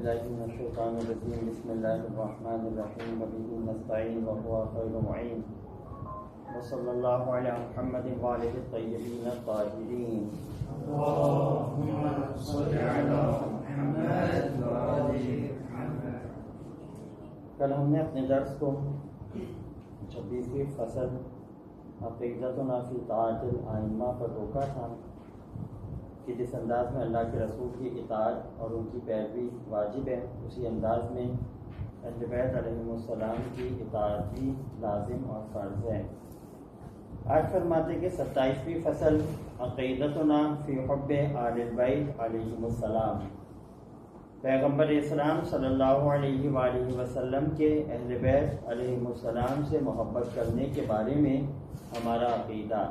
بالله من الشيطان الرجيم. بسم الله الرحمن الرحيم. وبه نستعين وهو خير معين. وصلى الله على محمد وآله الطيبين الطاهرين. اللهم صل على محمد وآل محمد. کل ہم نے اپنے درس کو 26ویں فصل عقیدتنا فی طاعت الائمہ پر روکا تھا کہ جس انداز میں اللہ کے رسول کی اطاعت اور ان کی پیروی واجب ہے، اسی انداز میں اہل بیت علیہم السلام کی اطاعت بھی لازم اور فرض ہے۔ آج فرماتے کہ 27ویں فصل عقیدتنا فی حب آل البیت علیہم السلام، پیغمبر اسلام صلی اللہ علیہ وآلہ وسلم کے اہل بیت علیہم السلام سے محبت کرنے کے بارے میں ہمارا عقیدہ۔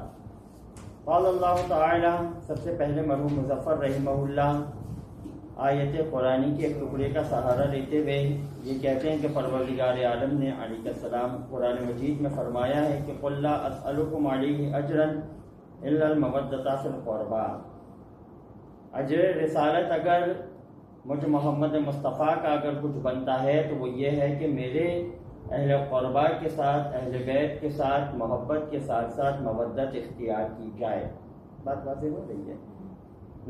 قال اللہ تعالی، سب سے پہلے مرحوم مظفر رحمہ اللہ آیت قرآنی کے ایک ٹکڑے کا سہارا لیتے ہوئے یہ کہتے ہیں کہ پروردگار عالم نے علیہ السلام قرآن مجید میں فرمایا ہے کہ قل لا اسألکم علیہ اجرا الا المودۃ فی القربى، اجر رسالت اگر مجھ محمد مصطفیٰ کا اگر کچھ بنتا ہے تو وہ یہ ہے کہ میرے اہل قربا کے ساتھ، اہل بیت کے ساتھ محبت کے ساتھ ساتھ مودت اختیار کی جائے۔ بات واضح ہو رہی ہے؟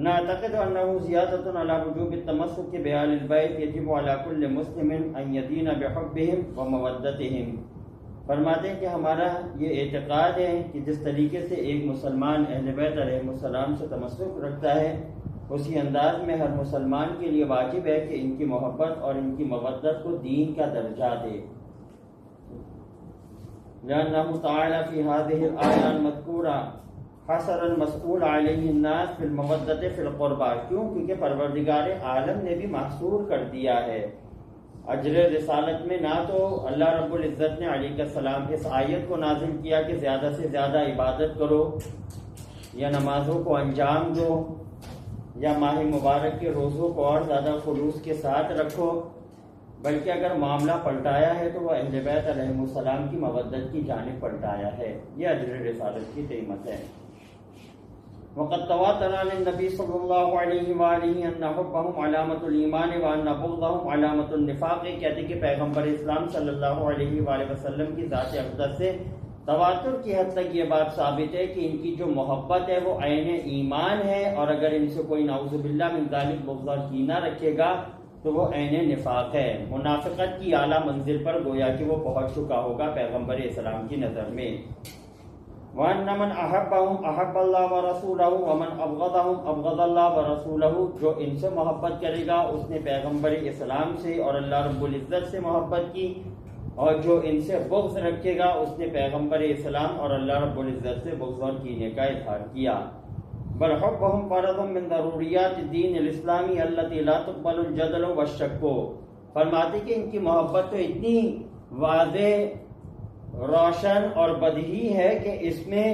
نعتقد انه زیادۃ علی وجوب التمسک بآل البیت یجب علی کل مسلم ان یدین بحبهم ومودتهم۔ فرماتے ہیں کہ ہمارا یہ اعتقاد ہے کہ جس طریقے سے ایک مسلمان اہل بیت علیہ السلام سے تمسک رکھتا ہے، اسی انداز میں ہر مسلمان کے لیے واجب ہے کہ ان کی محبت اور ان کی مودت کو دین کا درجہ دے۔ لأنه تعالى في هذه الآية المذكورة حصر المسؤول عليه الناس في المودة في القربى، کیوں؟ کیونکہ پروردگار عالم نے بھی محصور کر دیا ہے اجر رسالت میں۔ نہ تو اللہ رب العزت نے علیہ السلام اس آیت کو نازل کیا کہ زیادہ سے زیادہ عبادت کرو یا نمازوں کو انجام دو یا ماہ مبارک کے روزوں کو اور زیادہ خلوص کے ساتھ رکھو، بلکہ اگر معاملہ پلٹایا ہے تو وہ اہل بیت علیہ السلام کی مودت کی جانب پلٹایا ہے۔ یہ اجر رسالت کی قیمت ہے۔ وقد تواتر عن النبی صلی اللہ علیہ وآلہ ان حبهم علامۃ الایمان وان بغضهم علامۃ النفاق، کہتے کہ پیغمبر اسلام صلی اللہ علیہ وآلہ وسلم کی ذات اقدس سے تواتر کی حد تک یہ بات ثابت ہے کہ ان کی جو محبت ہے وہ عین ایمان ہے، اور اگر ان سے کوئی نعوذ باللہ من ذلک بغض اور کینہ رکھے گا تو وہ عین نفاق ہے، منافقت کی اعلیٰ منزل پر گویا کہ وہ پہنچ چکا ہوگا پیغمبر اسلام کی نظر میں۔ وَأَنَّ مَنْ أَحَبَّهُمْ أَحَبَّ اللَّهُ وَرَسُولَهُ وَمَنْ أَبْغَضَهُمْ أَبْغَضَ اللَّهُ وَرَسُولَهُ، جو ان سے محبت کرے گا اس نے پیغمبر اسلام سے اور اللہ رب العزت سے محبت کی، اور جو ان سے بغض رکھے گا اس نے پیغمبر اسلام اور اللہ رب العزت سے بغض اور کینے کا اظہار کیا۔ بل حبهم فرض من ضروریات الدین الاسلامی التي لا تقبل الجدل والشک، فرماتے کہ ان کی محبت تو اتنی واضح، روشن اور بدیہی ہے کہ اس میں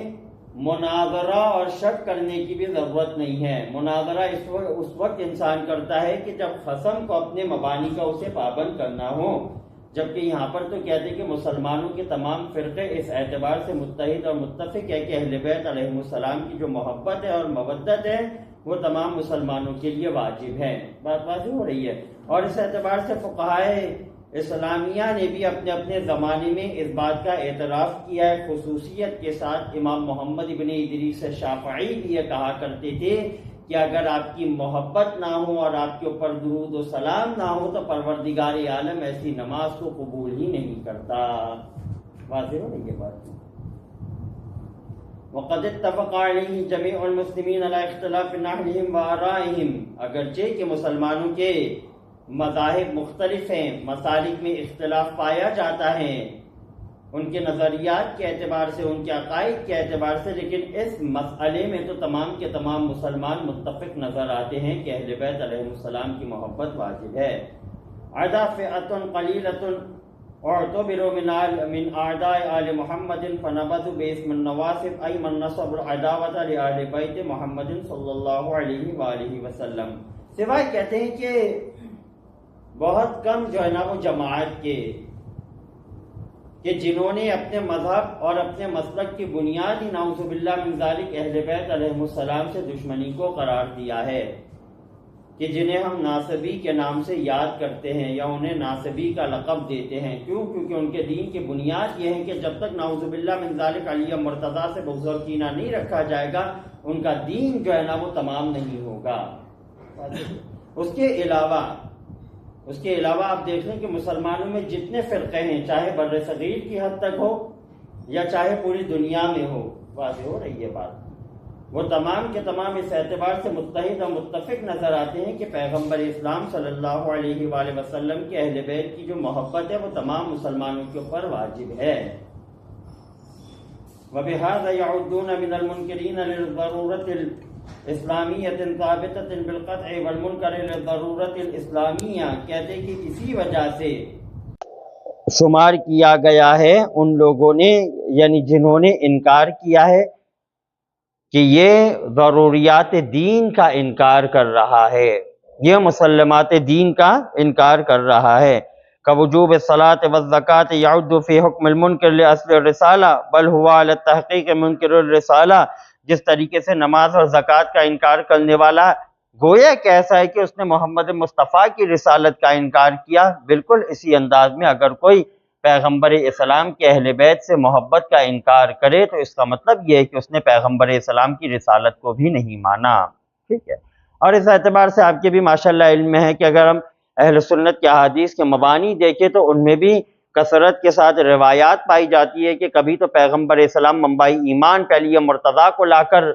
مناظرہ اور شک کرنے کی بھی ضرورت نہیں ہے۔ مناظرہ اس وقت انسان کرتا ہے کہ جب خصم کو اپنے مبانی کا اسے پابند کرنا ہو، جبکہ یہاں پر تو کہتے ہیں کہ مسلمانوں کے تمام فرقے اس اعتبار سے متحد اور متفق ہے کہ اہل بیت علیہ السلام کی جو محبت ہے اور مودت ہے وہ تمام مسلمانوں کے لیے واجب ہے۔ بات واضح ہو رہی ہے؟ اور اس اعتبار سے فقہائے اسلامیہ نے بھی اپنے اپنے زمانے میں اس بات کا اعتراف کیا ہے، خصوصیت کے ساتھ امام محمد ابن ادریس شافعی بھی یہ کہا کرتے تھے کہ اگر آپ کی محبت نہ ہو اور آپ کے اوپر درود و سلام نہ ہو تو پروردگار عالم ایسی نماز کو قبول ہی نہیں کرتا۔ واضح ہو رہی ہے بات؟ وقد اتفق علیہ جمیع المسلمین علی اختلاف نحوهم وآرائهم، اگرچہ کہ مسلمانوں کے مذاہب مختلف ہیں، مسالک میں اختلاف پایا جاتا ہے ان کے نظریات کے اعتبار سے، ان کے عقائد کے اعتبار سے، لیکن اس مسئلے میں تو تمام کے تمام مسلمان متفق نظر آتے ہیں کہ اہل بیت علیہ السلام کی محبت واجب ہے۔ عدا فئۃ قلیلۃ اعتبروا من اعداء آل محمد فنبذوا باسم النواصب ای من نصب العداوۃ لآل بیت محمد صلی اللہ علیہ وآلہ وسلم، سوائے کہتے ہیں کہ بہت کم جو ہے نا وہ جماعت کے کہ جنہوں نے اپنے مذہب اور اپنے مسلک کی بنیاد ہی نعوذ باللہ من ذالک اہل بیت علیہ السلام سے دشمنی کو قرار دیا ہے، کہ جنہیں ہم ناصبی کے نام سے یاد کرتے ہیں یا انہیں ناصبی کا لقب دیتے ہیں، کیونکہ ان کے دین کی بنیاد یہ ہے کہ جب تک نعوذ باللہ من ذالک علی مرتضیٰ سے بغض و کینہ نہیں رکھا جائے گا ان کا دین جو ہے نا وہ تمام نہیں ہوگا۔ اس کے علاوہ آپ دیکھ لیں کہ مسلمانوں میں جتنے فرقے ہیں، چاہے بر صغیر کی حد تک ہو یا چاہے پوری دنیا میں ہو، واضح ہو رہی ہے بات، وہ تمام کے تمام اس اعتبار سے متحد اور متفق نظر آتے ہیں کہ پیغمبر اسلام صلی اللہ علیہ وآلہ وسلم کے اہل بیت کی جو محبت ہے وہ تمام مسلمانوں کے اوپر واجب ہے۔ وَبِهَذَا يَعُدُّونَ مِنَ الْمُنْكِرِينَ لِلضَّرُورَةِ الْإِسْلَامِيَّةِ ثَابِتَةٍ بِالْقَطْعِ وَالْمُنْكَرِ لِلضَّرُورَةِ الْإِسْلَامِيَّةِ، کہتے ہیں کہ اسی وجہ سے شمار کیا گیا ہے ان لوگوں نے، یعنی جنہوں نے انکار کیا ہے کہ یہ ضروریات دین کا انکار کر رہا ہے، یہ مسلمات دین کا انکار کر رہا ہے۔ كوجوب الصلاة والزکاة يعد في حکم المنکر لأصل الرسالہ بل هو على التحقیق منکر الرسالہ، جس طریقے سے نماز اور زکوٰۃ کا انکار کرنے والا گویا کہ ایسا ہے کہ اس نے محمد مصطفیٰ کی رسالت کا انکار کیا، بالکل اسی انداز میں اگر کوئی پیغمبر اسلام کے اہل بیت سے محبت کا انکار کرے تو اس کا مطلب یہ ہے کہ اس نے پیغمبر اسلام کی رسالت کو بھی نہیں مانا، ٹھیک ہے۔ اور اس اعتبار سے آپ کے بھی ماشاءاللہ علم میں ہے کہ اگر ہم اہل سنت کے احادیث کے مبانی دیکھیں تو ان میں بھی کثرت کے ساتھ روایات پائی جاتی ہے کہ کبھی تو پیغمبر اسلام منبع ایمان پہ علی مرتضیٰ کو لا کر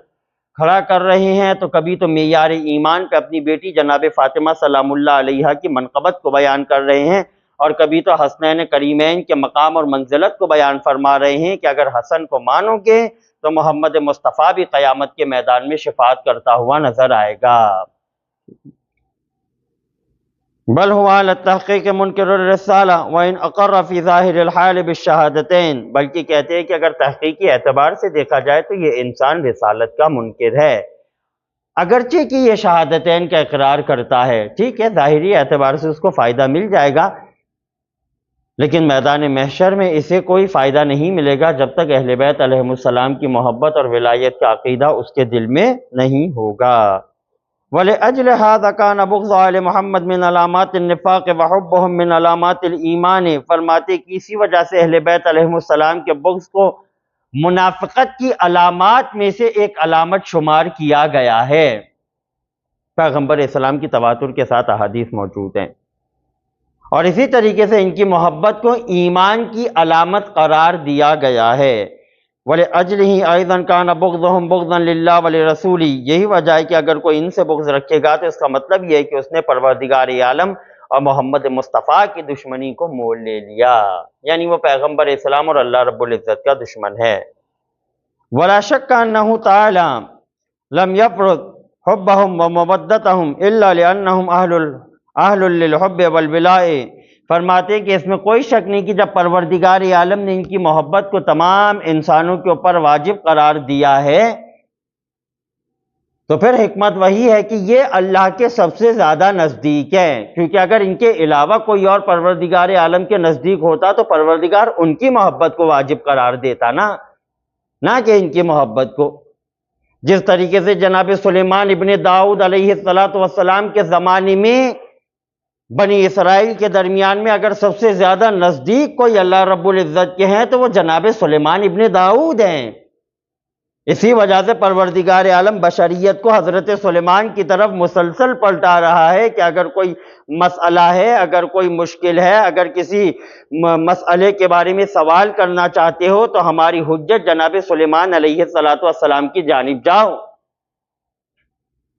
کھڑا کر رہے ہیں، تو کبھی تو معیار ایمان پہ اپنی بیٹی جناب فاطمہ سلام اللہ علیہا کی منقبت کو بیان کر رہے ہیں، اور کبھی تو حسنین کریمین کے مقام اور منزلت کو بیان فرما رہے ہیں کہ اگر حسن کو مانو گے تو محمد مصطفیٰ بھی قیامت کے میدان میں شفاعت کرتا ہوا نظر آئے گا۔ بل هو على التحقیق منکر الرسالہ وان اقر فی ظاہر الحال بالشہادتین، بلکہ کہتے ہیں کہ اگر تحقیقی اعتبار سے دیکھا جائے تو یہ انسان رسالت کا منکر ہے، اگرچہ کہ یہ شہادتین کا اقرار کرتا ہے، ٹھیک ہے، ظاہری اعتبار سے اس کو فائدہ مل جائے گا، لیکن میدان محشر میں اسے کوئی فائدہ نہیں ملے گا جب تک اہل بیت علیہم السلام کی محبت اور ولایت کا عقیدہ اس کے دل میں نہیں ہوگا۔ وَلِأَجْلِ هَذَا كَانَ بُغْضُ آلِ محمد من علامات النفاق وحبهم من علامات الایمان، فرماتے کہ اسی وجہ سے اہل بیت علیہم السلام کے بغض کو منافقت کی علامات میں سے ایک علامت شمار کیا گیا ہے۔ پیغمبر اسلام کی تواتر کے ساتھ احادیث موجود ہیں، اور اسی طریقے سے ان کی محبت کو ایمان کی علامت قرار دیا گیا ہے۔ وَلِأَجْلِهِ أَيْضًا كَانَ بُغْضُهُمْ بُغْضًا لِلَّهِ وَلِرَسُولِهِ، یہی وجہ ہے کہ اگر کوئی ان سے بغض رکھے گا تو اس کا مطلب یہ ہے کہ اس نے پروردگار عالم اور محمد مصطفیٰ کی دشمنی کو مول لے لیا، یعنی وہ پیغمبر اسلام اور اللہ رب العزت کا دشمن ہے۔ وَلَا شَكَّ أَنَّهُ تَعَالَى لَمْ يَفْرُضْ حُبَّهُمْ وَمَوَدَّتَهُمْ إِلَّا لِأَنَّهُمْ أَهْلٌ لِلْحُبِّ وَالْوِلَاءِ، فرماتے کہ اس میں کوئی شک نہیں کہ جب پروردگار عالم نے ان کی محبت کو تمام انسانوں کے اوپر واجب قرار دیا ہے تو پھر حکمت وہی ہے کہ یہ اللہ کے سب سے زیادہ نزدیک ہے، کیونکہ اگر ان کے علاوہ کوئی اور پروردگار عالم کے نزدیک ہوتا تو پروردگار ان کی محبت کو واجب قرار دیتا نہ کہ ان کی محبت کو۔ جس طریقے سے جناب سلیمان ابن داؤد علیہ السلام کے زمانے میں بنی اسرائیل کے درمیان میں اگر سب سے زیادہ نزدیک کوئی اللہ رب العزت کے ہیں تو وہ جناب سلیمان ابن داؤد ہیں۔ اسی وجہ سے پروردگار عالم بشریت کو حضرت سلیمان کی طرف مسلسل پلٹا رہا ہے کہ اگر کوئی مسئلہ ہے، اگر کوئی مشکل ہے، اگر کسی مسئلے کے بارے میں سوال کرنا چاہتے ہو تو ہماری حجت جناب سلیمان علیہ السلام کی جانب جاؤ۔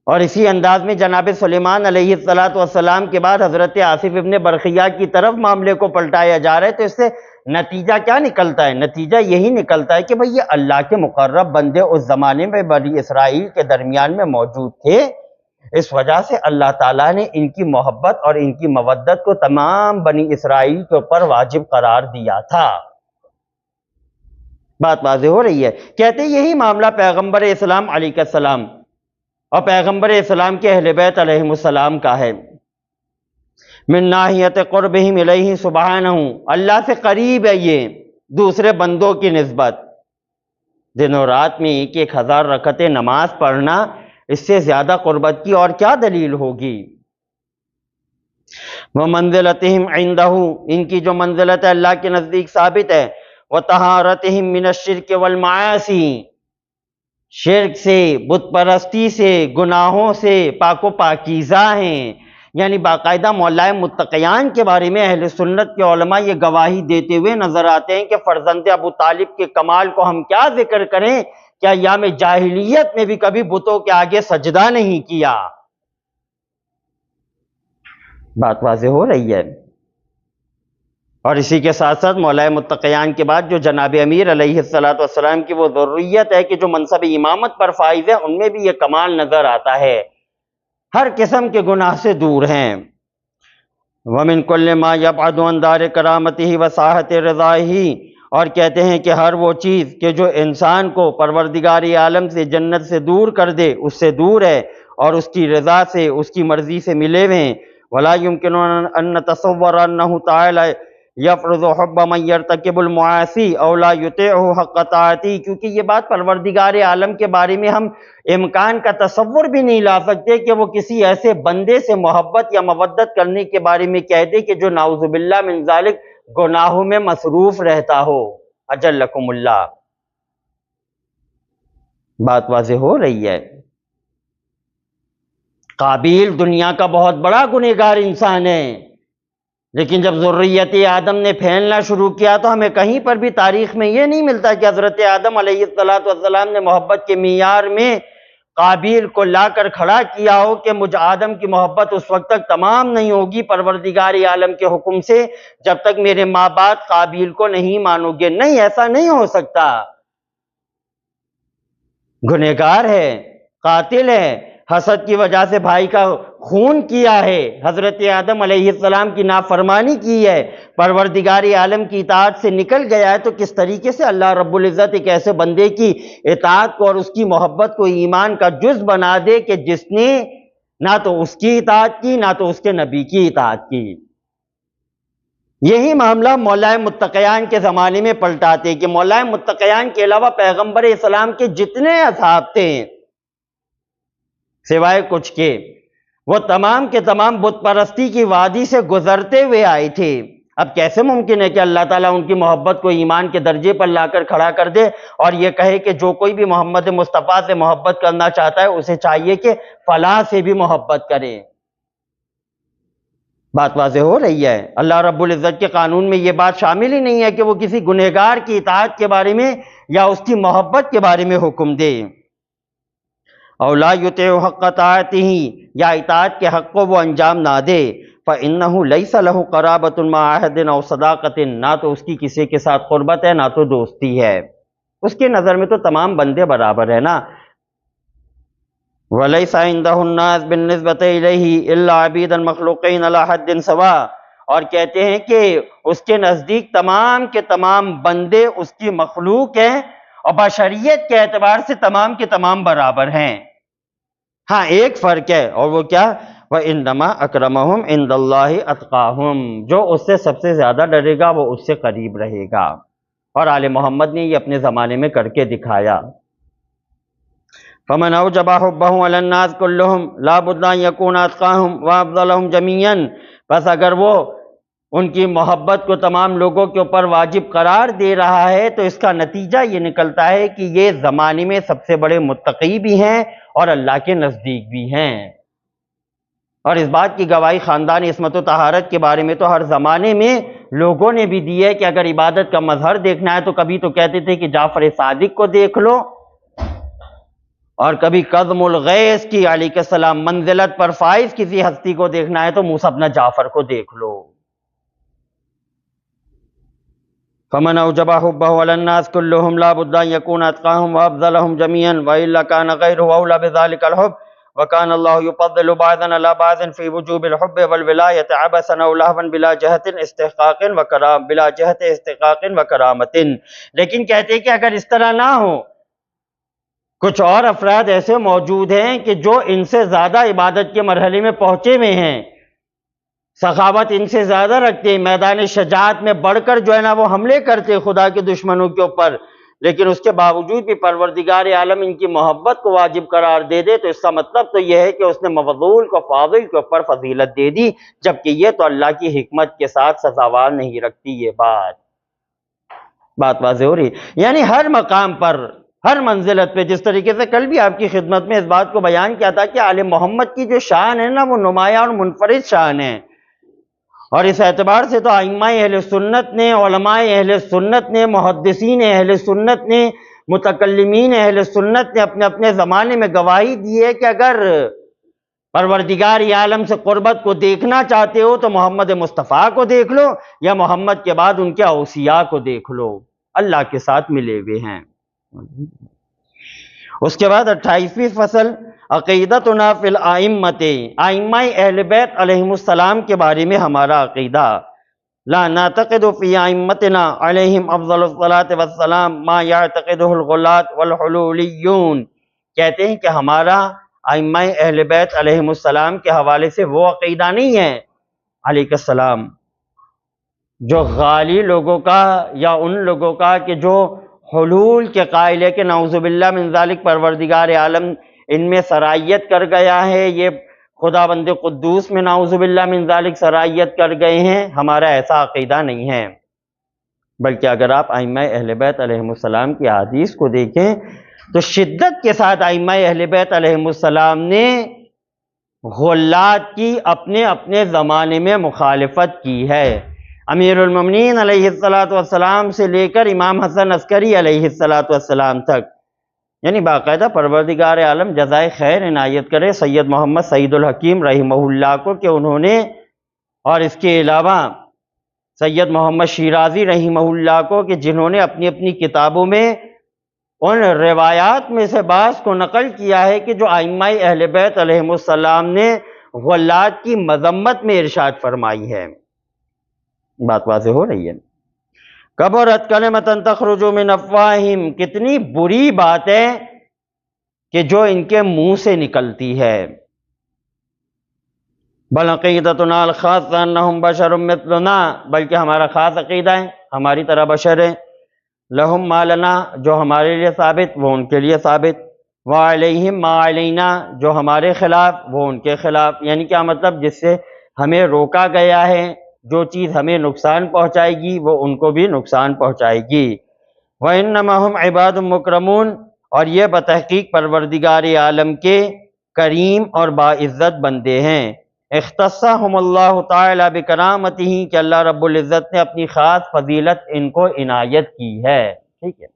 اور اسی انداز میں جناب سلیمان علیہ السلام کے بعد حضرت آصف ابن برقیہ کی طرف معاملے کو پلٹایا جا رہا ہے، تو اس سے نتیجہ کیا نکلتا ہے؟ نتیجہ یہی نکلتا ہے کہ بھئی یہ اللہ کے مقرب بندے اس زمانے میں بنی اسرائیل کے درمیان میں موجود تھے، اس وجہ سے اللہ تعالیٰ نے ان کی محبت اور ان کی مودت کو تمام بنی اسرائیل کے اوپر واجب قرار دیا تھا۔ بات واضح ہو رہی ہے؟ کہتے یہی معاملہ پیغمبر اسلام علیہ السلام اور پیغمبر اسلام کے اہل بیت علیہم السلام کا ہے۔ من ناحیت قربہم الیہ سبحانہ، اللہ سے قریب ہے یہ دوسرے بندوں کی نسبت۔ دن و رات میں 1000 رکعتیں نماز پڑھنا، اس سے زیادہ قربت کی اور کیا دلیل ہوگی؟ ومنزلتہم عندہ، ان کی جو منزلت ہے اللہ کے نزدیک ثابت ہے، وطہارتہم من الشرک والمعاصی، شرک سے، بت پرستی سے، گناہوں سے پاک و پاکیزہ ہیں۔ یعنی باقاعدہ مولائے متقیان کے بارے میں اہل سنت کے علماء یہ گواہی دیتے ہوئے نظر آتے ہیں کہ فرزند ابو طالب کے کمال کو ہم کیا ذکر کریں کہ ایام جاہلیت میں بھی کبھی بتوں کے آگے سجدہ نہیں کیا۔ بات واضح ہو رہی ہے۔ اور اسی کے ساتھ ساتھ مولائے متقیان کے بعد جو جناب امیر علیہ السلام کی وہ ذریت ہے کہ جو منصب امامت پر فائز ہے، ان میں بھی یہ کمال نظر آتا ہے، ہر قسم کے گناہ سے دور ہیں۔ وَمِن كُلِّ مَا يَبْعَدُ عَنْ دَارِ كَرَامَتِهِ وَسَاحَةِ رِضَائِهِ، اور کہتے ہیں کہ ہر وہ چیز کہ جو انسان کو پروردگار عالم سے، جنت سے دور کر دے، اس سے دور ہے، اور اس کی رضا سے، اس کی مرضی سے ملے ہوئے ہیں۔ وَلَا يُمْكِنُ أَن نَّتَصَوَّرَ أَنَّهُ تَعَالَى يَفْرُضُ حُبَّ مَن يَرْتَكِبُ الْمَعَاصِي أَوْ لَا يُطِيعُهُ حَقَّ طاعته، کیونکہ یہ بات پروردگار عالم کے بارے میں ہم امکان کا تصور بھی نہیں لا سکتے کہ وہ کسی ایسے بندے سے محبت یا مودت کرنے کے بارے میں کہہ دے کہ جو نعوذ باللہ من ذالک گناہوں میں مصروف رہتا ہو، اجلکم اللہ۔ بات واضح ہو رہی ہے۔ قابیل دنیا کا بہت بڑا گنہگار انسان ہے، لیکن جب ذریت آدم نے پھیلنا شروع کیا تو ہمیں کہیں پر بھی تاریخ میں یہ نہیں ملتا کہ حضرت آدم علیہ السلام نے محبت کے معیار میں قابیل کو لا کر کھڑا کیا ہو کہ مجھ آدم کی محبت اس وقت تک تمام نہیں ہوگی پروردگار عالم کے حکم سے جب تک میرے ماں باپ قابیل کو نہیں مانو گے۔ نہیں، ایسا نہیں ہو سکتا۔ گنہگار ہے، قاتل ہے، حسد کی وجہ سے بھائی کا خون کیا ہے، حضرت آدم علیہ السلام کی نافرمانی کی ہے، پروردگار عالم کی اطاعت سے نکل گیا ہے، تو کس طریقے سے اللہ رب العزت ایک ایسے بندے کی اطاعت کو اور اس کی محبت کو ایمان کا جز بنا دے کہ جس نے نہ تو اس کی اطاعت کی نہ تو اس کے نبی کی اطاعت کی۔ یہی معاملہ مولائے متقیان کے زمانے میں پلٹاتے کہ مولائے متقیان کے علاوہ پیغمبر اسلام کے جتنے اصحاب تھے سوائے کچھ کے، وہ تمام کے تمام بت پرستی کی وادی سے گزرتے ہوئے آئے تھے۔ اب کیسے ممکن ہے کہ اللہ تعالیٰ ان کی محبت کو ایمان کے درجے پر لا کر کھڑا کر دے اور یہ کہے کہ جو کوئی بھی محمد مصطفیٰ سے محبت کرنا چاہتا ہے اسے چاہیے کہ فلاں سے بھی محبت کرے۔ بات واضح ہو رہی ہے۔ اللہ رب العزت کے قانون میں یہ بات شامل ہی نہیں ہے کہ وہ کسی گنہگار کی اطاعت کے بارے میں یا اس کی محبت کے بارے میں حکم دے۔ او لا یطیع حق طاعتہ، یا اطاعت کے حق کو وہ انجام نہ دے، فإنہ لیس لہ قرابۃ مع عہد او صداقۃ، نہ تو اس کی کسی کے ساتھ قربت ہے نہ تو دوستی ہے، اس کی نظر میں تو تمام بندے برابر ہے نا۔ ولیس عندہ الناس بالنسبۃ الیہ الا عبیدا مخلوقین علی حد سواء، اور کہتے ہیں کہ اس کے نزدیک تمام کے تمام بندے اس کی مخلوق ہیں اور بشریت کے اعتبار سے تمام کے تمام برابر ہیں۔ ہاں ایک فرق ہے، اور وہ کیا؟ وَإِنَّمَا أَكْرَمَهُمْ عِنْدَ اللَّهِ أَتْقَاهُمْ، جو اس سے سب سے زیادہ ڈرے گا وہ اس سے قریب رہے گا، اور آل محمد نے یہ اپنے زمانے میں کر کے دکھایا۔ فَمَنْ أَوْجَبَ حُبَّهُ عَلَى النَّاسِ كُلُّهُمْ لَا بُدَّ أَنْ يَكُونَ أَتْقَاهُمْ وَأَفْضَلَهُمْ جَمِيعًا، بس اگر وہ ان کی محبت کو تمام لوگوں کے اوپر واجب قرار دے رہا ہے تو اس کا نتیجہ یہ نکلتا ہے کہ یہ زمانے میں سب سے بڑے متقی بھی ہیں اور اللہ کے نزدیک بھی ہیں۔ اور اس بات کی گواہی خاندان عصمت و طہارت کے بارے میں تو ہر زمانے میں لوگوں نے بھی دی ہے کہ اگر عبادت کا مظہر دیکھنا ہے تو کبھی تو کہتے تھے کہ جعفر صادق کو دیکھ لو، اور کبھی کظم الغیث کی علیہ السلام منزلت پر فائز کسی ہستی کو دیکھنا ہے تو موسیٰ بن جعفر کو دیکھ لو۔ فمن اوجب حبه على الناس كلهم لا بد ان يكون اتقاهم وافضلهم جميعا والا كان غيره اولى بذلك الحب وكان الله يفضل بعضا على بعض في وجوب الحب والولايه عبثا او لهوا بلا جهه استحقاق وكرام بلا جهه استحقاق وكرامه۔ لیکن کہتے ہیں کہ اگر اس طرح نہ ہو، کچھ اور افراد ایسے موجود ہیں کہ جو ان سے زیادہ عبادت کے مرحلے میں پہنچے ہوئے ہیں، سخاوت ان سے زیادہ رکھتے ہیں، میدان شجاعت میں بڑھ کر جو ہے نا وہ حملے کرتے خدا کے دشمنوں کے اوپر، لیکن اس کے باوجود بھی پروردگار عالم ان کی محبت کو واجب قرار دے دے تو اس کا مطلب تو یہ ہے کہ اس نے مفضول کو فاضل کے اوپر فضیلت دے دی، جبکہ یہ تو اللہ کی حکمت کے ساتھ سزاوار نہیں رکھتی۔ یہ بات واضح ہو رہی ہے؟ یعنی ہر مقام پر، ہر منزلت پہ، جس طریقے سے کل بھی آپ کی خدمت میں اس بات کو بیان کیا تھا کہ آل محمد کی جو شان ہے نا وہ نمایاں اور منفرد شان ہے، اور اس اعتبار سے تو ائمہ اہل سنت نے، علماء اہل سنت نے، محدثین اہل سنت نے، متکلمین اہل سنت نے اپنے اپنے زمانے میں گواہی دی ہے کہ اگر پروردگار عالم سے قربت کو دیکھنا چاہتے ہو تو محمد مصطفیٰ کو دیکھ لو، یا محمد کے بعد ان کے اوصیاء کو دیکھ لو، اللہ کے ساتھ ملے ہوئے ہیں۔ اس کے بعد 28ویں فصل، عقیدتنا فی الائمۃ، ائمہ اہل بیت علیہم السلام کے بارے میں ہمارا عقیدہ، لا نعتقد فی ائمتنا علیہم افضل الصلاۃ والسلام ما یعتقدہ الغلاۃ والحلولیون، کہتے ہیں کہ ہمارا ائمہ اہل بیت علیہم السلام کے حوالے سے وہ عقیدہ نہیں ہے علیہ السلام جو غالی لوگوں کا یا ان لوگوں کا کہ جو حلول کے قائل ہے کہ نعوذ باللہ من ذالک پروردگار عالم ان میں سرائیت کر گیا ہے، یہ خدا بند قدوس میں نعوذ باللہ من ذالک سرائیت کر گئے ہیں، ہمارا ایسا عقیدہ نہیں ہے۔ بلکہ اگر آپ ائمہ اہل بیت علیہم السلام کی احادیث کو دیکھیں تو شدت کے ساتھ ائمہ اہل بیت علیہم السلام نے غلات کی اپنے اپنے زمانے میں مخالفت کی ہے، امیر المومنین علیہ السلام سے لے کر امام حسن عسکری علیہ السلام تک، یعنی باقاعدہ پروردگار عالم جزائے خیر عنایت کرے سید محمد سعید الحکیم رحمہ اللہ کو کہ انہوں نے، اور اس کے علاوہ سید محمد شیرازی رحمہ اللہ کو کہ جنہوں نے اپنی اپنی کتابوں میں ان روایات میں سے بعض کو نقل کیا ہے کہ جو ائمہ اہل بیت علیہم السلام نے غلات کی مذمت میں ارشاد فرمائی ہے۔ بات واضح ہو رہی ہے؟ کبرت کلمۃ تخرج من افواہہم، کتنی بری بات ہے کہ جو ان کے منہ سے نکلتی ہے۔ بل عقیدتنا الخاصہ انہم بشر مثلنا، بلکہ ہمارا خاص عقیدہ ہے ہماری طرح بشر ہے، لہم ما لنا، جو ہمارے لیے ثابت وہ ان کے لیے ثابت، وعلیہم ما علینا، جو ہمارے خلاف وہ ان کے خلاف، یعنی کیا مطلب، جس سے ہمیں روکا گیا ہے، جو چیز ہمیں نقصان پہنچائے گی وہ ان کو بھی نقصان پہنچائے گی۔ وَإِنَّمَا هُمْ عِبَادٌ مُكْرَمُونَ، اور یہ بتحقیق پروردگار عالم کے کریم اور باعزت بندے ہیں۔ اختصہم اللہ تعالی بکرامتہ، کہ اللہ رب العزت نے اپنی خاص فضیلت ان کو عنایت کی ہے، ٹھیک ہے۔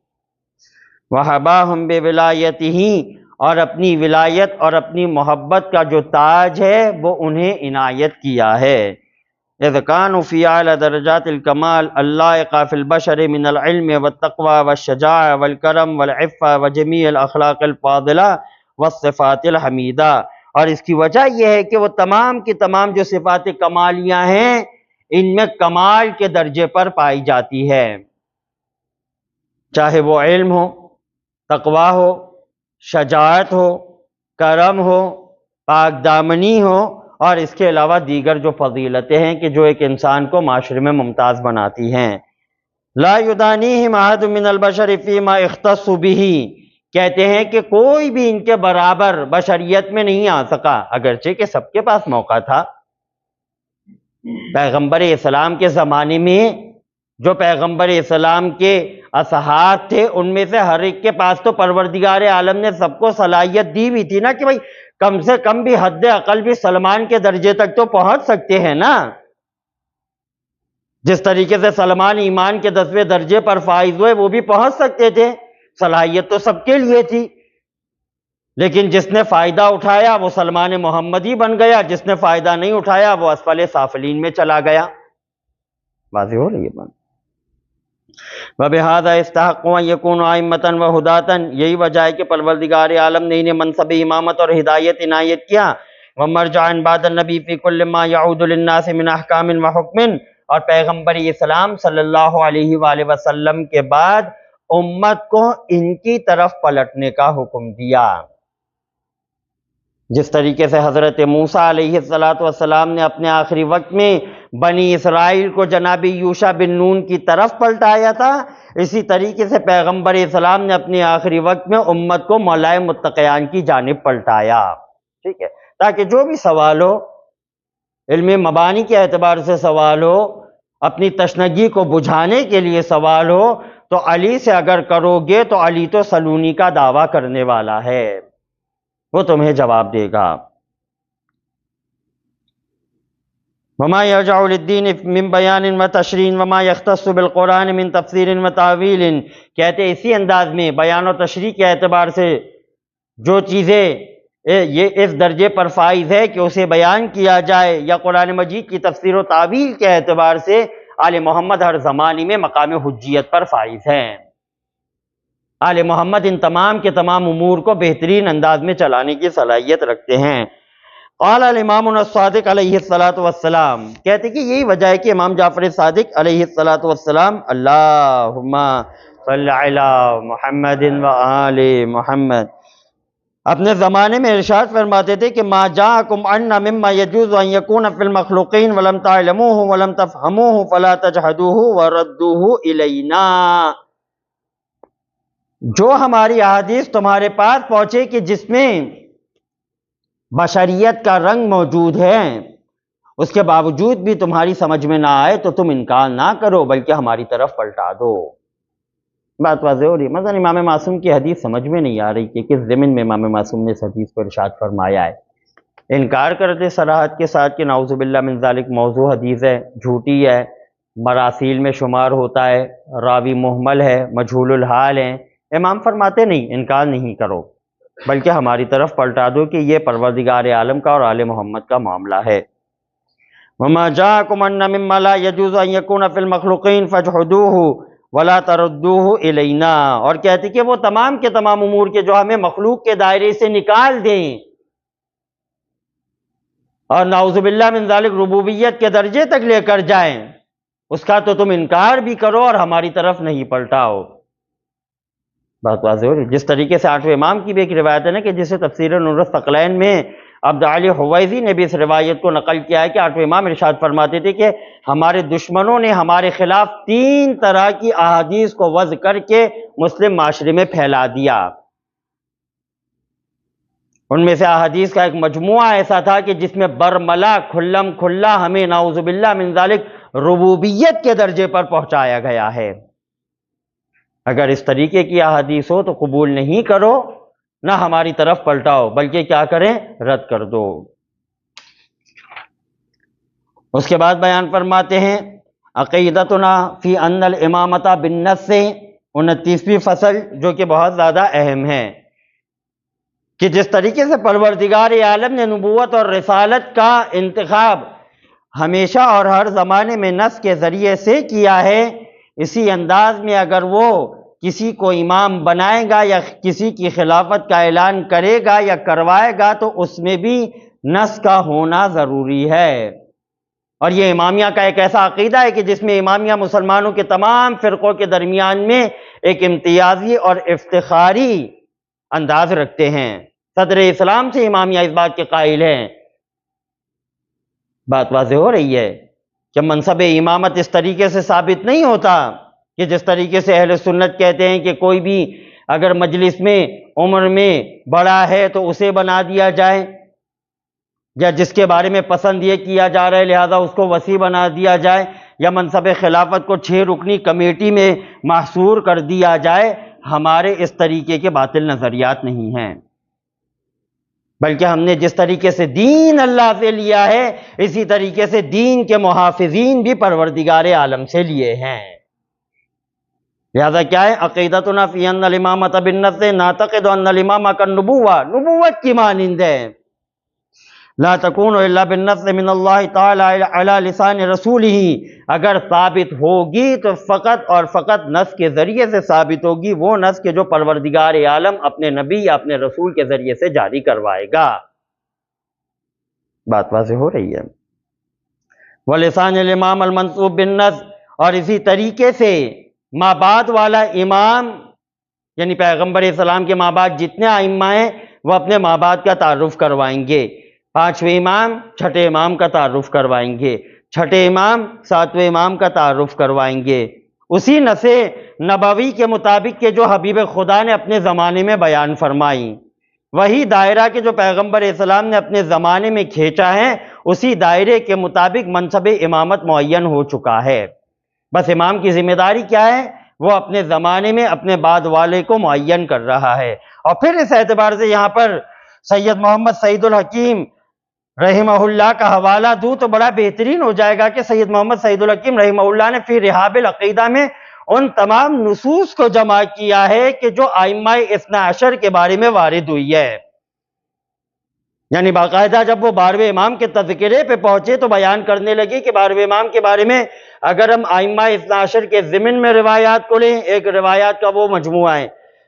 وَحَبَاهُمْ بِوِلَایَتِهِ، اور اپنی ولایت اور اپنی محبت کا جو تاج ہے وہ انہیں عنایت کیا ہے۔ اذ كانوا في اعلى درجات الكمال اللائقة في البشر من العلم والتقوى والشجاعة والكرم والعفة وجميع الاخلاق الفاضلة والصفات الحمیدہ، اور اس کی وجہ یہ ہے کہ وہ تمام کی تمام جو صفات کمالیاں ہیں ان میں کمال کے درجے پر پائی جاتی ہے، چاہے وہ علم ہو، تقوی ہو، شجاعت ہو، کرم ہو، پاک دامنی ہو، اور اس کے علاوہ دیگر جو فضیلتیں ہیں کہ جو ایک انسان کو معاشرے میں ممتاز بناتی ہیں۔ لا یدانیہم احد من البشر فیما اختص بہ، کہتے ہیں کہ کوئی بھی ان کے برابر بشریت میں نہیں آ سکا، اگرچہ کہ سب کے پاس موقع تھا۔ پیغمبر اسلام کے زمانے میں جو پیغمبر اسلام کے اصحاب تھے ان میں سے ہر ایک کے پاس تو پروردگار عالم نے سب کو صلاحیت دی بھی تھی نا کہ بھائی کم سے کم بھی حد اقل بھی سلمان کے درجے تک تو پہنچ سکتے ہیں نا۔ جس طریقے سے سلمان ایمان کے 10ویں درجے پر فائز ہوئے وہ بھی پہنچ سکتے تھے، صلاحیت تو سب کے لیے تھی، لیکن جس نے فائدہ اٹھایا وہ سلمان محمدی بن گیا، جس نے فائدہ نہیں اٹھایا وہ اسفل سافلین میں چلا گیا۔ واضح ہو رہی ہے بات؟ وَبِهَذَا اسْتَحَقُّوا أَن يَكُونُوا أَئِمَّةً وَهُدَاةً، یہی وجہ ہے کہ پروردگار عالم نے انہیں منصب امامت اور ہدایت عنایت کیا۔ وَمَرْجَعًا بَعْدَ النَّبِيِّ فِي كُلِّ مَا يَعُودُ لِلنَّاسِ مِنْ أَحْكَامٍ وَحُكْمٍ، اور پیغمبر اسلام صلی اللہ علیہ وآلہ وسلم کے بعد امت کو ان کی طرف پلٹنے کا حکم دیا۔ جس طریقے سے حضرت موسیٰ علیہ السلام نے اپنے آخری وقت میں بنی اسرائیل کو جناب یوشع بن نون کی طرف پلٹایا تھا، اسی طریقے سے پیغمبر اسلام نے اپنے آخری وقت میں امت کو مولائے متقیان کی جانب پلٹایا، ٹھیک ہے، تاکہ جو بھی سوال ہو، علم مبانی کے اعتبار سے سوال ہو، اپنی تشنگی کو بجھانے کے لیے سوال ہو، تو علی سے اگر کرو گے تو علی تو سلونی کا دعویٰ کرنے والا ہے، وہ تمہیں جواب دے گا۔ وما يرجع للدین من بیان و تشریح وما یختص بالقرآن من تفسیر و تعویل، کہتے اسی انداز میں بیان و تشریح کے اعتبار سے جو چیزیں یہ اس درجے پر فائز ہے کہ اسے بیان کیا جائے، یا قرآن مجید کی تفسیر و تعویل کے اعتبار سے آل محمد ہر زمانے میں مقام حجیت پر فائز ہیں۔ آل محمد ان تمام کے تمام امور کو بہترین انداز میں چلانے کی صلاحیت رکھتے ہیں۔ قال الامام الصادق علیہ السلام، کہتے کہ یہی وجہ ہے کہ امام جعفر صادق علیہ السلام اللہم صلی علی محمد و آل محمد اپنے زمانے میں ارشاد فرماتے تھے کہ ما جاءکم عنا مما یجوز ان یکون فی المخلوقین ولم تعلموه ولم تفهموه فلا تجحدوه وردوه الینا، جو ہماری احادیث تمہارے پاس پہنچے کہ جس میں بشریت کا رنگ موجود ہے، اس کے باوجود بھی تمہاری سمجھ میں نہ آئے تو تم انکار نہ کرو بلکہ ہماری طرف پلٹا دو۔ بات واضح ہو رہی ہے؟ مثلا امام معصوم کی حدیث سمجھ میں نہیں آ رہی کہ کس ضمن میں امام معصوم نے اس حدیث کو ارشاد فرمایا ہے، انکار کرتے صراحت کے ساتھ کہ نعوذ باللہ من ذالک موضوع حدیث ہے، جھوٹی ہے، مراسیل میں شمار ہوتا ہے، راوی مہمل ہے، مجہول الحال ہے، امام فرماتے نہیں انکار نہیں کرو بلکہ ہماری طرف پلٹا دو کہ یہ پروردگار عالم کا اور آل محمد کا معاملہ ہے۔ وما جاءکم ان مما لا يجوز ان يكون في المخلوقین فاجحدوه ولا تردوه الینا، اور کہتے کہ وہ تمام کے تمام امور کے جو ہمیں مخلوق کے دائرے سے نکال دیں اور نعوذ باللہ من ذالک ربوبیت کے درجے تک لے کر جائیں، اس کا تو تم انکار بھی کرو اور ہماری طرف نہیں پلٹاؤ۔ بات واضح ہو رہی؟ جس طریقے سے آٹھویں امام کی بھی ایک روایت ہے نا کہ جسے تفسیر نور الثقلین میں عبد علی حویزی نے بھی اس روایت کو نقل کیا ہے کہ آٹھویں امام ارشاد فرماتے تھے کہ ہمارے دشمنوں نے ہمارے خلاف 3 طرح کی احادیث کو وضع کر کے مسلم معاشرے میں پھیلا دیا۔ ان میں سے احادیث کا ایک مجموعہ ایسا تھا کہ جس میں برملا کھلم کھلا ہمیں نعوذ باللہ من ذالک ربوبیت کے درجے پر پہنچایا گیا ہے۔ اگر اس طریقے کی احادیث ہو تو قبول نہیں کرو، نہ ہماری طرف پلٹاؤ بلکہ کیا کریں؟ رد کر دو۔ اس کے بعد بیان فرماتے ہیں عقیدتنا فی ان الامامۃ بالنص سے 29ویں فصل جو کہ بہت زیادہ اہم ہے، کہ جس طریقے سے پروردگار عالم نے نبوت اور رسالت کا انتخاب ہمیشہ اور ہر زمانے میں نص کے ذریعے سے کیا ہے، اسی انداز میں اگر وہ کسی کو امام بنائے گا یا کسی کی خلافت کا اعلان کرے گا یا کروائے گا تو اس میں بھی نص کا ہونا ضروری ہے۔ اور یہ امامیہ کا ایک ایسا عقیدہ ہے کہ جس میں امامیہ مسلمانوں کے تمام فرقوں کے درمیان میں ایک امتیازی اور افتخاری انداز رکھتے ہیں۔ صدر اسلام سے امامیہ اس بات کے قائل ہیں۔ بات واضح ہو رہی ہے کہ منصب امامت اس طریقے سے ثابت نہیں ہوتا کہ جس طریقے سے اہل سنت کہتے ہیں کہ کوئی بھی اگر مجلس میں عمر میں بڑا ہے تو اسے بنا دیا جائے، یا جس کے بارے میں پسند یہ کیا جا رہا ہے لہذا اس کو وسیع بنا دیا جائے، یا منصب خلافت کو 6 رکنی کمیٹی میں محصور کر دیا جائے۔ ہمارے اس طریقے کے باطل نظریات نہیں ہیں، بلکہ ہم نے جس طریقے سے دین اللہ سے لیا ہے اسی طریقے سے دین کے محافظین بھی پروردگار عالم سے لیے ہیں۔ لہذا کیا ہے؟ عقیدتنا فی ان الامامۃ بالنص نعتقد ان الامامہ کالنبوہ، نبوت کی مانند ہے، لا تکون الا بالنص من اللہ تعالی علی لسان رسولہ، اگر ثابت ہوگی تو فقط اور فقط نص کے ذریعے سے ثابت ہوگی، وہ نص کے جو پروردگار عالم اپنے نبی یا اپنے رسول کے ذریعے سے جاری کروائے گا۔ بات واضح ہو رہی ہے؟ ولسان الامام المنصوب بالنص، اور اسی طریقے سے مابعد والا امام یعنی پیغمبر اسلام کے مابعد جتنے ائمہ ہیں وہ اپنے ماں باپ کا تعارف کروائیں گے، 5ویں امام چھٹے امام کا تعارف کروائیں گے، چھٹے امام 7ویں امام کا تعارف کروائیں گے، اسی نص نبوی کے مطابق کہ جو حبیب خدا نے اپنے زمانے میں بیان فرمائی، وہی دائرہ کے جو پیغمبر اسلام نے اپنے زمانے میں کھینچا ہے، اسی دائرے کے مطابق منصب امامت معین ہو چکا ہے۔ بس امام کی ذمہ داری کیا ہے؟ وہ اپنے زمانے میں اپنے بعد والے کو معین کر رہا ہے۔ اور پھر اس اعتبار سے یہاں پر سید محمد سعید الحکیم رحمہ اللہ کا حوالہ دوں تو بڑا بہترین ہو جائے گا کہ سید محمد سعید الحکیم رحمہ اللہ نے فی رحاب العقیدہ میں ان تمام نصوص کو جمع کیا ہے کہ جو ائمہ اثنا عشر کے بارے میں وارد ہوئی ہے، یعنی باقاعدہ جب وہ 12ویں امام کے تذکرے پہ پہنچے تو بیان کرنے لگے کہ 12ویں امام کے بارے میں اگر ہم ائمہ اثنا عشر کے ضمن میں روایات کو لیں، ایک روایات کا وہ مجموعہ ہے،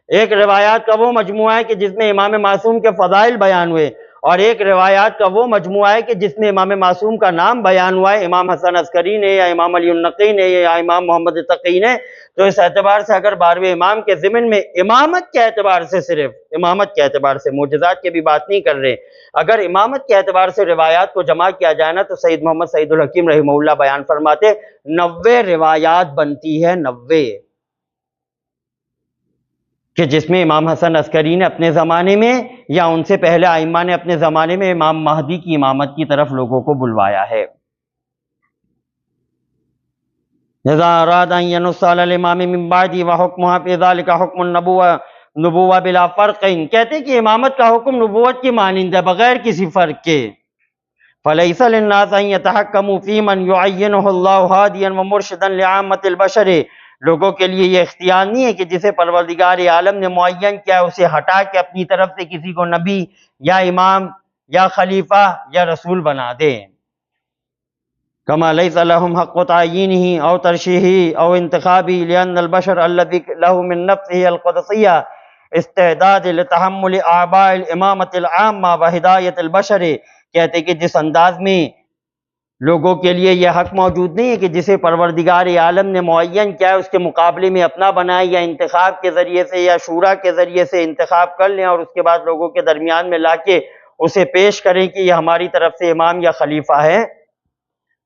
ایک روایات کا وہ مجموعہ ہے کہ جس میں امام معصوم کے فضائل بیان ہوئے، اور ایک روایات کا وہ مجموعہ ہے کہ جس میں امام معصوم کا نام بیان ہوا ہے، امام حسن عسکری نے یا امام علی النقی نے یا امام محمد تقی نے۔ تو اس اعتبار سے اگر 12ویں امام کے ضمن میں امامت کے اعتبار سے، صرف امامت کے اعتبار سے، معجزات کی بھی بات نہیں کر رہے، اگر امامت کے اعتبار سے روایات کو جمع کیا جائے نا تو سید محمد سعید الحکیم رحمہ اللہ بیان فرماتے 90 روایات بنتی ہے، 90، کہ جس میں امام حسن عسکری نے اپنے زمانے میں یا ان سے پہلے ائمہ نے اپنے زمانے میں امام مہدی کی امامت کی طرف لوگوں کو بلوایا ہے۔ اذا اراد ان ينص على الامام من بعد وحكمها في ذلك حكم النبوة بلا فرق، کہتے کہ امامت کا حکم نبوت کی مانند ہے بغیر کسی فرق کے۔ فليس للناس ان يتحكموا في من يعينه الله هاديا ومرشدا لعامة البشر، لوگوں کے لیے یہ اختیار نہیں ہے کہ جسے پروردگار عالم نے معین کیا ہے اسے ہٹا کے اپنی طرف سے کسی کو نبی یا امام یا خلیفہ یا رسول بنا دیں۔ كما ليس لهم حق تعيينه او ترشيحه او انتخابه لان البشر الذي له من نفسه القدسية استعداد لتحمل اعباء الامامة العامة وهداية البشر، کہتے کہ جس انداز میں لوگوں کے لیے یہ حق موجود نہیں ہے کہ جسے پروردگار عالم نے معین کیا ہے اس کے مقابلے میں اپنا بنائے، یا انتخاب کے ذریعے سے یا شورا کے ذریعے سے انتخاب کر لیں اور اس کے بعد لوگوں کے درمیان میں لا کے اسے پیش کریں کہ یہ ہماری طرف سے امام یا خلیفہ ہے،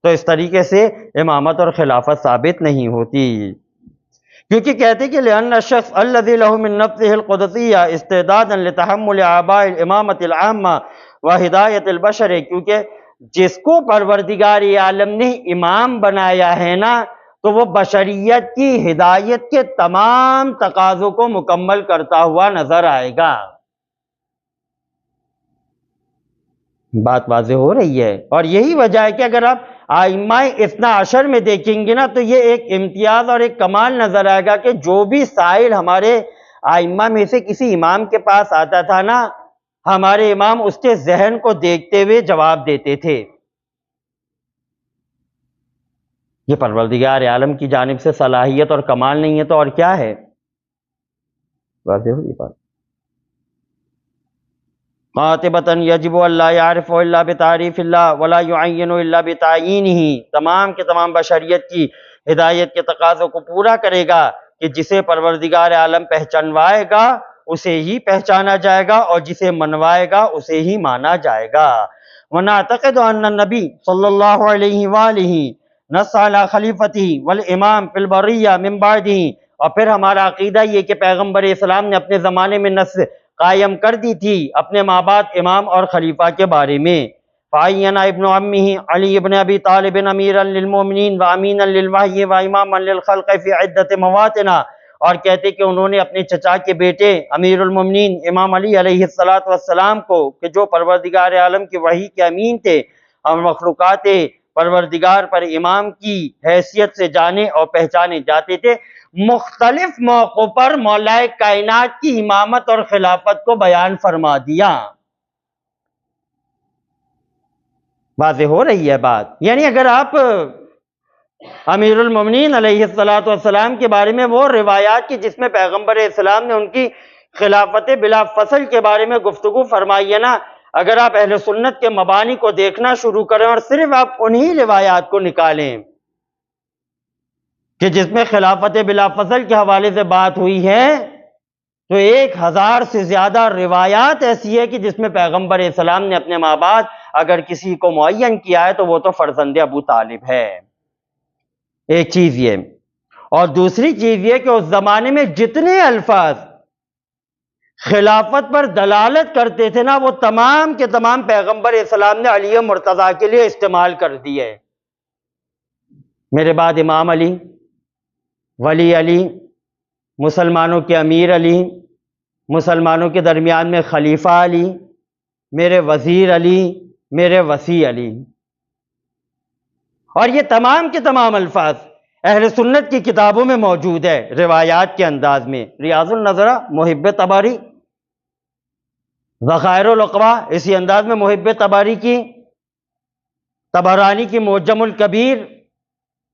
تو اس طریقے سے امامت اور خلافت ثابت نہیں ہوتی، کیونکہ کہتے کہ لأن الشخص الذي له من نفسه القدسية استعدادا لتحمل آباء الامامة العامة وهداية البشر، کیونکہ جس کو پروردگار عالم نے امام بنایا ہے نا تو وہ بشریت کی ہدایت کے تمام تقاضوں کو مکمل کرتا ہوا نظر آئے گا۔ بات واضح ہو رہی ہے، اور یہی وجہ ہے کہ اگر آپ ائمہ اثنا عشر میں دیکھیں گے نا تو یہ ایک امتیاز اور ایک کمال نظر آئے گا کہ جو بھی سائل ہمارے ائمہ میں سے کسی امام کے پاس آتا تھا نا، ہمارے امام اس کے ذہن کو دیکھتے ہوئے جواب دیتے تھے۔ یہ پروردگار عالم کی جانب سے صلاحیت اور کمال نہیں ہے تو اور کیا ہے؟ واضح ہوئی بات۔ قاطبتاً یجب اللہ یعرف الا بتعریف اللہ ولا یعین الا بتعیینہ، تمام کے تمام بشریت کی ہدایت کے تقاضوں کو پورا کرے گا کہ جسے پروردگار عالم پہچانوائے گا اسے ہی پہچانا جائے گا، اور جسے منوائے گا اسے ہی مانا جائے گا۔ ونعتقد ان النبی صلی اللہ علیہ وآلہ نص علی خلیفتہ والامام فی البریہ من بعدہ، اور پھر ہمارا عقیدہ یہ کہ پیغمبر اسلام نے اپنے زمانے میں نص قائم کر دی تھی اپنے ماں باپ امام اور خلیفہ کے بارے میں۔ فعین ابن عمہ علی ابن ابی طالب امیرا للمؤمنین وامینا للوحی واماما للخلق فی عدت مواطن، اور کہتے کہ انہوں نے اپنے چچا کے بیٹے امیر المومنین امام علی علیہ السلام کو کہ جو پروردگار عالم کی وحی کے امین تھے اور مخلوقات پروردگار پر امام کی حیثیت سے جانے اور پہچانے جاتے تھے، مختلف موقعوں پر مولا کائنات کی امامت اور خلافت کو بیان فرما دیا۔ واضح ہو رہی ہے بات؟ یعنی اگر آپ امیر المومنین علیہ السلام کے بارے میں وہ روایات کی جس میں پیغمبر اسلام نے ان کی خلافت بلا فصل کے بارے میں گفتگو فرمائی ہے نا، اگر آپ اہل سنت کے مبانی کو دیکھنا شروع کریں اور صرف آپ انہی روایات کو نکالیں کہ جس میں خلافت بلا فصل کے حوالے سے بات ہوئی ہے، تو 1000 سے زیادہ روایات ایسی ہے کہ جس میں پیغمبر اسلام نے اپنے ماں باپ اگر کسی کو معین کیا ہے تو وہ تو فرزند ابو طالب ہے. ایک چیز یہ، اور دوسری چیز یہ کہ اس زمانے میں جتنے الفاظ خلافت پر دلالت کرتے تھے نا، وہ تمام کے تمام پیغمبر اسلام نے علی مرتضیٰ کے لیے استعمال کر دیے. میرے بعد امام علی، ولی علی، مسلمانوں کے امیر علی، مسلمانوں کے درمیان میں خلیفہ علی، میرے وزیر علی، میرے وصی علی. اور یہ تمام کے تمام الفاظ اہل سنت کی کتابوں میں موجود ہے روایات کے انداز میں. ریاض النظرہ محب طبری، ذخائر الاقوا اسی انداز میں محب طبری کی، طبرانی کی معجم الکبیر،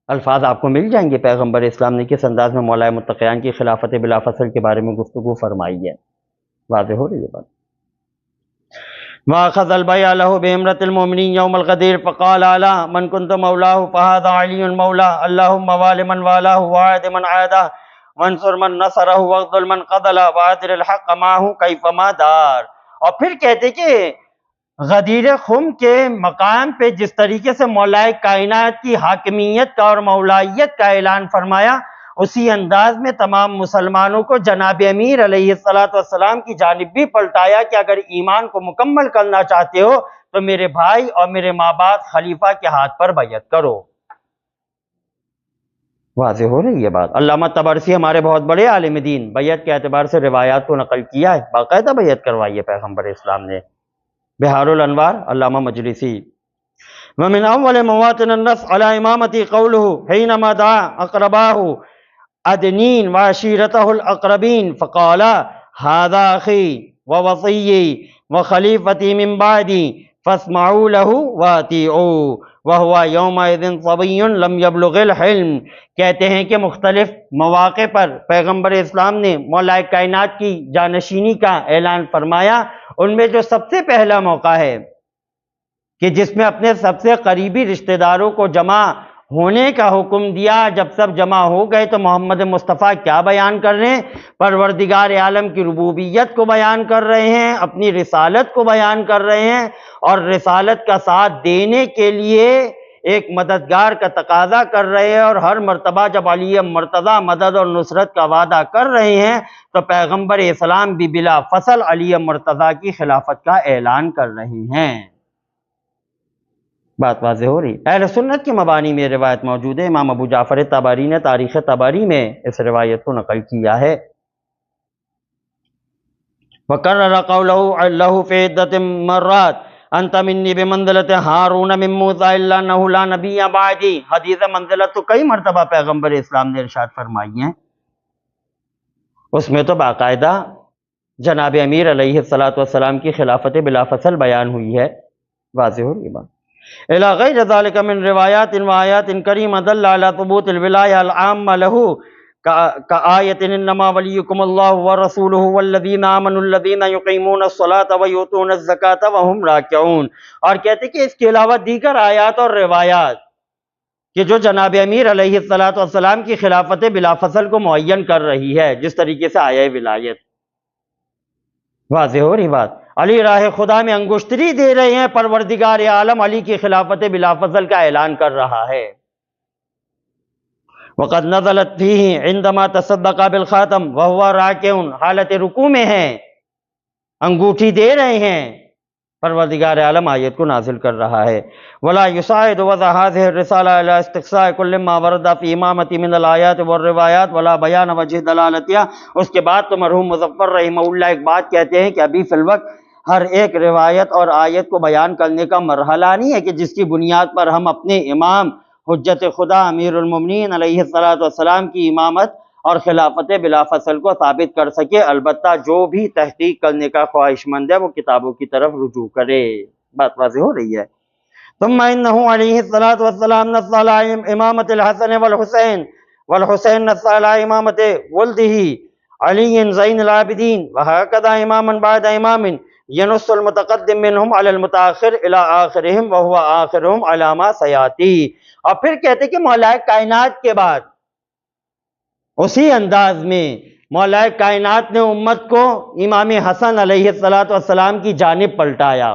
الفاظ آپ کو مل جائیں گے پیغمبر اسلام نے کس انداز میں مولا متقیان کی خلافت بلا فصل کے بارے میں گفتگو فرمائی ہے. واضح ہو رہی ہے بات. وَأَخَذَ الْبَيْعَ لَهُ بِإِمْرَةِ الْمُؤْمِنِينَ يَوْمَ الْغَدِيرِ فَقَالَ أَلَا مَنْ كُنْتَ مَوْلَاهُ فَهَذَا عَلِيٌّ مَوْلَاهُ اللَّهُمَّ وَالِ مَنْ وَالَاهُ وَعَادِ مَنْ عَادَاهُ وَانْصُرْ مَنْ نَصَرَهُ وَاخْذُلْ مَنْ خَذَلَهُ وَأَدْرِ الْحَقَّ مَعَهُ كَيْفَمَا دَارَ. اور پھر کہتے کہ غدیر خم کے مقام پہ جس طریقے سے مولائے کائنات کی حاکمیت کا اور مولائیت کا اعلان فرمایا، اسی انداز میں تمام مسلمانوں کو جناب امیر علیہ السلام کی جانب بھی پلٹایا کہ اگر ایمان کو مکمل کرنا چاہتے ہو تو میرے بھائی اور میرے ماں باپ خلیفہ کے ہاتھ پر بیعت کرو. واضح ہو رہی ہے بات. علامہ طبرسی ہمارے بہت بڑے عالم دین، بیعت کے اعتبار سے روایات کو نقل کیا ہے، باقاعدہ بیعت کروائی ہے پیغمبر اسلام نے. بہار الانوار علامہ مجلسی. ومن اول مواطن النص على امامتی قوله حينما دعا اقرباه ادنین وعشیرته الاقربین فقال هذا اخی ووصی وخلیفتی من بعدی فاسمعوا له واطیعوا وهو يومئذ صبی لم يبلغ الحلم. کہتے ہیں کہ مختلف مواقع پر پیغمبر اسلام نے مولا کائنات کی جانشینی کا اعلان فرمایا. ان میں جو سب سے پہلا موقع ہے کہ جس میں اپنے سب سے قریبی رشتہ داروں کو جمع ہونے کا حکم دیا. جب سب جمع ہو گئے تو محمد مصطفیٰ کیا بیان کر رہے ہیں؟ پروردگار عالم کی ربوبیت کو بیان کر رہے ہیں، اپنی رسالت کو بیان کر رہے ہیں، اور رسالت کا ساتھ دینے کے لیے ایک مددگار کا تقاضا کر رہے ہیں. اور ہر مرتبہ جب علی مرتضیٰ مدد اور نصرت کا وعدہ کر رہے ہیں تو پیغمبر اسلام بھی بلا فصل علی مرتضیٰ کی خلافت کا اعلان کر رہے ہیں. بات واضح ہو رہی. اہل سنت کے مبانی میں روایت موجود ہے. امام ابو جعفر طبری نے تاریخ طبری میں اس روایت کو نقل کیا ہے. وَقَرَّرَ قَوْلَهُ لَهُ فِي عِدَّةٍ مَرَّاتٍ أَنْتَ مِنِّي بِمَنْزِلَةِ هَارُونَ مِن مُوسَىٰ إِلَّا أَنَّهُ لَا نَبِيَّ بَعْدِي. حدیث منزلت تو کئی مرتبہ پیغمبر اسلام نے ارشاد فرمائی ہیں. اس میں تو باقاعدہ جناب امیر علیہ السلام کی خلافت بلا فصل بیان ہوئی ہے. واضح ہو رہی بات. الى غیر ذلك من روایات وآیات کریمہ دل علی ثبوت الولایہ العامہ لہ کآیت انما ولیکم اللہ ورسولہ والذین آمنوا الذین یقیمون الصلاة ویؤتون الزکاة وهم راکعون. اور کہتے کہ اس کے علاوہ دیگر آیات اور روایات کہ جو جناب امیر علیہ السلام کی خلافت بلا فصل کو معین کر رہی ہے، جس طریقے سے آیہ ولایت. واضح ہو رہی بات. علی راہ خدا میں انگشتری دے رہے ہیں، پروردگار عالم علی کی خلافت بلا فصل کا اعلان کر رہا ہے. وقد نزلت فیہ عندما تصدق بالخاتم وهو راکع، حالت رکوع میں ہیں، انگوٹھی دے رہے ہیں. پروردگار عالم آیت کو نازل کر رہا ہے. ولا يساعد وضع هذه الرسالة على استقصاء كل ما ورد في امامتی من الآیات والروایات ولا بیان وجہ دلالتها. اس کے بعد تو مرحوم مظفر رحمہ اللہ ایک بات کہتے ہیں کہ ابھی فی الوقت ہر ایک روایت اور آیت کو بیان کرنے کا مرحلہ نہیں ہے کہ جس کی بنیاد پر ہم اپنے امام حجت خدا امیر المومنین علیہ السلام کی امامت اور خلافت بلا فصل کو ثابت کر سکے. البتہ جو بھی تحقیق کرنے کا خواہش مند ہے وہ کتابوں کی طرف رجوع کرے. بات واضح ہو رہی ہے. ثم انه علیہ السلام نص علی امامت الحسن والحسین نص علی امامت ولدہ علی زین العابدین وہکذا اماما بعد امام ینص المتقدم منہم علی المتاخر الی آخرہم وہو آخرہم علی ما سیاتی. اور پھر کہتے کہ مولا کائنات کے بعد اسی انداز میں مولا کائنات نے امت کو امام حسن علیہ السلام کی جانب پلٹایا۔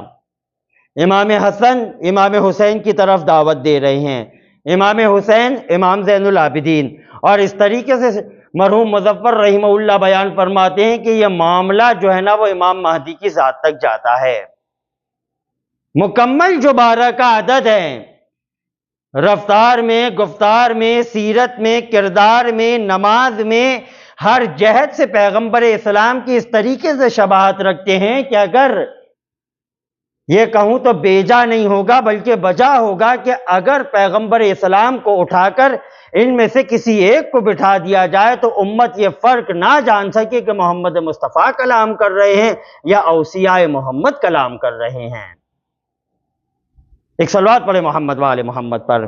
امام حسن امام حسین کی طرف دعوت دے رہے ہیں، امام حسین امام زین العابدین، اور اس طریقے سے مرحوم مظفر رحمہ اللہ بیان فرماتے ہیں کہ یہ معاملہ جو ہے نا وہ امام مہدی کی ذات تک جاتا ہے۔ مکمل جو 12 کا عدد ہے، رفتار میں، گفتار میں، سیرت میں، کردار میں، نماز میں، ہر جہت سے پیغمبر اسلام کی اس طریقے سے شباہت رکھتے ہیں کہ اگر یہ کہوں تو بیجا نہیں ہوگا بلکہ بجا ہوگا کہ اگر پیغمبر اسلام کو اٹھا کر ان میں سے کسی ایک کو بٹھا دیا جائے تو امت یہ فرق نہ جان سکے کہ محمد مصطفیٰ کلام کر رہے ہیں یا اوصیاء محمد کلام کر رہے ہیں۔ ایک صلوات پڑھے محمد وآل محمد پر۔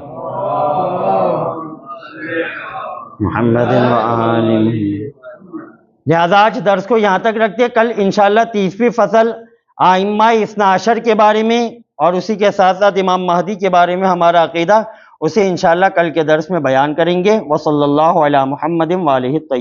محمد وآل محمد۔ لہذا آج درس کو یہاں تک رکھتے ہیں، کل انشاءاللہ 30ویں فصل ائمہ اثنا عشر کے بارے میں اور اسی کے ساتھ ساتھ امام مہدی کے بارے میں ہمارا عقیدہ، اسے انشاءاللہ کل کے درس میں بیان کریں گے۔ وصلی اللہ علی محمد وآلہ الطیبین۔